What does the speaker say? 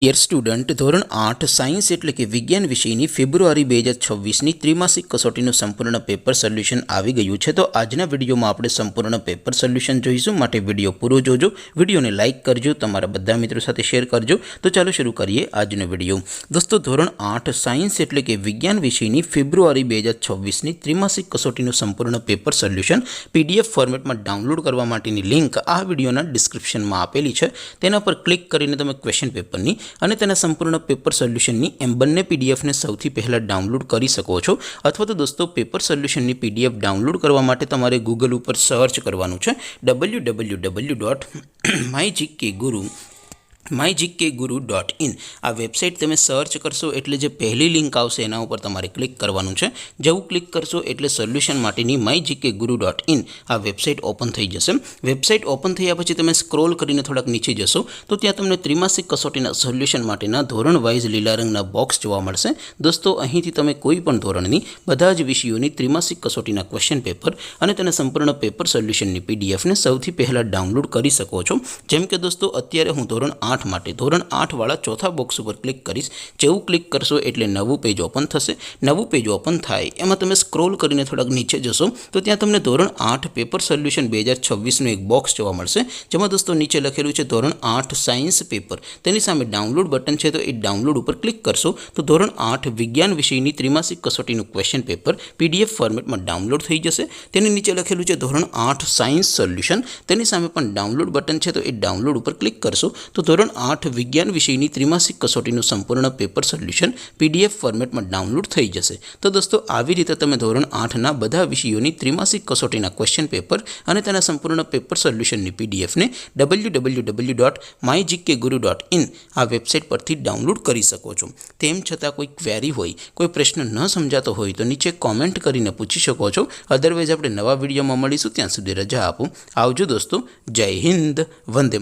Dear student, ધોરણ 8 science એટલે કે વિજ્ઞાન વિષયની ફેબ્રુઆરી 2026ની ત્રિમાસિક કસોટીનું સંપૂર્ણ પેપર સોલ્યુશન આવી ગયું છે। તો આજના વિડીયોમાં આપણે સંપૂર્ણ પેપર સોલ્યુશન જોઈશું, માટે વિડીયો પૂરો જોજો, વિડીયોને લાઇક કરજો, તમારા બધા મિત્રો સાથે શેર કરજો। તો ચાલો શરૂ કરીએ આજનો વિડીયો। દોસ્તો, ધોરણ 8 સાયન્સ એટલે કે વિજ્ઞાન વિષયની ફેબ્રુઆરી 2026ની ત્રિમાસિક કસોટીનું સંપૂર્ણ પેપર સોલ્યુશન PDF ફોર્મેટમાં ડાઉનલોડ કરવા માટેની લિંક આ વિડીયોના ડિસ્ક્રિપ્શનમાં આપેલી છે। તેના પર ક્લિક કરીને તમે ક્વેશ્ચન પેપરની અને તેના સંપૂર્ણ પેપર સોલ્યુશનની એમ બંને પીડીએફને સૌથી પહેલાં ડાઉનલોડ કરી શકો છો। અથવા તો દોસ્તો, પેપર સોલ્યુશનની પીડીએફ ડાઉનલોડ કરવા માટે તમારે ગૂગલ ઉપર સર્ચ કરવાનું છે www.mygkguru.in। આ વેબસાઇટ તમે સર્ચ કરશો એટલે જે પહેલી લિંક આવશે એના ઉપર તમારે ક્લિક કરવાનું છે। જેવું ક્લિક કરશો એટલે સોલ્યુશન માટેની mygkguru.in આ વેબસાઇટ ઓપન થઈ જશે। વેબસાઇટ ઓપન થયા પછી તમે સ્ક્રોલ કરીને થોડાક નીચે જશો તો ત્યાં તમને ત્રિમાસિક કસોટીના સોલ્યુશન માટેના ધોરણ વાઇઝ લીલા રંગના બોક્સ જોવા મળશે। દોસ્તો, અહીંથી તમે કોઈ પણ ધોરણની બધા જ વિષયોની ત્રિમાસિક કસોટીના ક્વેશ્ચન પેપર અને તેના સંપૂર્ણ પેપર સોલ્યુશનની પીડીએફને સૌથી પહેલાં ડાઉનલોડ કરી શકો છો। જેમ કે દોસ્તો, અત્યારે હું ધોરણ 8 માટે ધોરણ 8 વાળા ચોથા બોક્સ ઉપર ક્લિક કરીશ। જેવું ક્લિક કરશો એટલે નવું પેજ ઓપન થશે। નવું પેજ ઓપન થાય એમાં તમે સ્ક્રોલ કરીને થોડાક નીચે જશો તો ત્યાં તમને ધોરણ 8 પેપર સોલ્યુશન 2026નું એક બોક્સ જોવા મળશે, જેમાં દોસ્તો નીચે લખેલું છે ધોરણ 8 સાયન્સ પેપર। તેની સામે ડાઉનલોડ બટન છે, તો એ ડાઉનલોડ ઉપર ક્લિક કરશો તો ધોરણ 8 વિજ્ઞાન વિષયની ત્રિમાસિક કસોટીનું ક્વેશ્ચન પેપર PDF ફોર્મેટમાં ડાઉનલોડ થઈ જશે। તેની નીચે લખેલું છે ધોરણ 8 સાયન્સ સોલ્યુશન। તેની સામે પણ ડાઉનલોડ બટન છે, તો એ ડાઉનલોડ ઉપર ક્લિક કરશો તો ધોરણ 8 વિજ્ઞાન વિષયની ત્રિમાસિક કસોટીનું સંપૂર્ણ પેપર સોલ્યુશન PDF ફોર્મેટમાં ડાઉનલોડ થઈ જશે। તો દોસ્તો, આવી રીતે તમે ધોરણ 8ના બધા વિષયોની ત્રિમાસિક કસોટીના ક્વેશ્ચન પેપર અને તેના સંપૂર્ણ પેપર સોલ્યુશનની પીડીએફને www.mygkguru.in આ વેબસાઇટ પરથી ડાઉનલોડ કરી શકો છો। તેમ છતાં કોઈ ક્વેરી હોય, કોઈ પ્રશ્ન ન સમજાતો હોય તો નીચે કોમેન્ટ કરીને પૂછી શકો છો। અદરવાઇઝ આપણે નવા વિડીયોમાં મળીશું, ત્યાં સુધી રજા આપો। આવજો દોસ્તો, જય હિન્દ, વંદે માતરમ।